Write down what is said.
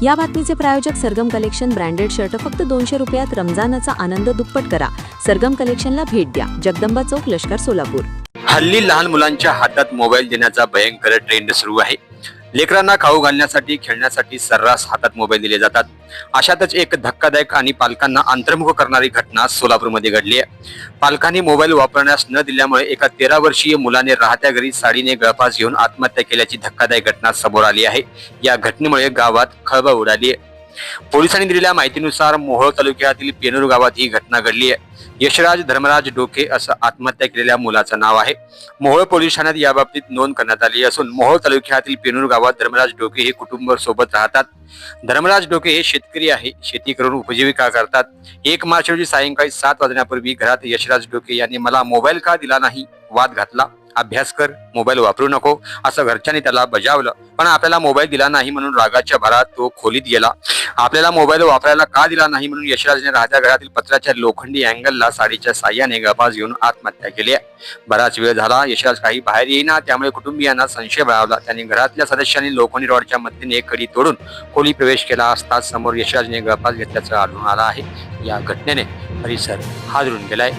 या बातमीचे प्रायोजक सरगम कलेक्शन ब्रँडेड शर्ट फक्त 200 रुपयात रमजानचा आनंद दुप्पट करा. सरगम कलेक्शनला भेट द्या. जगदंबा चौक, लष्कर, सोलापूर. हल्ली लहान मुलांच्या हातात मोबाईल देण्याचा भयंकर ट्रेंड सुरू आहे. लेकरांना खाऊ घालण्यासाठी, खेळण्यासाठी सर्रास हातात मोबाईल दिले जातात. अशातच एक धक्कादायक आणि पालकांना अंतर्मुख करणारी घटना सोलापूरमध्ये घडली आहे. पालकांनी मोबाईल वापरण्यास न दिल्यामुळे एका 13 वर्षीय मुलाने राहत्या घरी साडीने गळफास घेऊन आत्महत्या केल्याची धक्कादायक घटना समोर आली आहे. या घटनेमुळे गावात खळबळ उडाली आहे. पोलिसांनी दिलेल्या माहितीनुसार मोहोळ तालुक्यातील पेनूर गावात ही घटना घडली आहे. यशराज धर्मराज डोके असं आत्महत्या केलेल्या मुलाचं नाव आहे. मोहोळ पोलीस ठाण्यात याबाबतीत नोंद करण्यात आली असून मोहोळ तालुक्यातील पेनूर गावात धर्मराज डोके हे कुटुंब सोबत राहतात. धर्मराज डोके हे शेतकरी आहे. शेती करून उपजीविका करतात. 1 मार्च रोजी सायंकाळी 7 वाजण्यापूर्वी घरात यशराज डोके यांनी मला मोबाईल का दिला नाही वाद घातला. अभ्यास कर, मोबाईल वापरू नको असं घरच्यांनी त्याला बजावलं. पण आपल्याला मोबाईल दिला नाही म्हणून रागाच्या भरात तो खोलीत गेला. आपल्याला मोबाईल वापरायला का दिला नाही म्हणून यशराजने राहत्या घरातील पत्र्याच्या लोखंडी अँगलला साडीच्या साह्याने गळफास घेऊन आत्महत्या केली. बराच वेळ झाला यशराज काही बाहेर येईना. त्यामुळे कुटुंबियांना संशय बळावला. त्यांनी घरातल्या सदस्यांनी लोखंडी रॉडच्या मदतीने एक कडी तोडून खोली प्रवेश केला असता समोर यशराजने गळफास घेतल्याचं आढळून आलं आहे. या घटनेने परिसर हादरून गेलाय.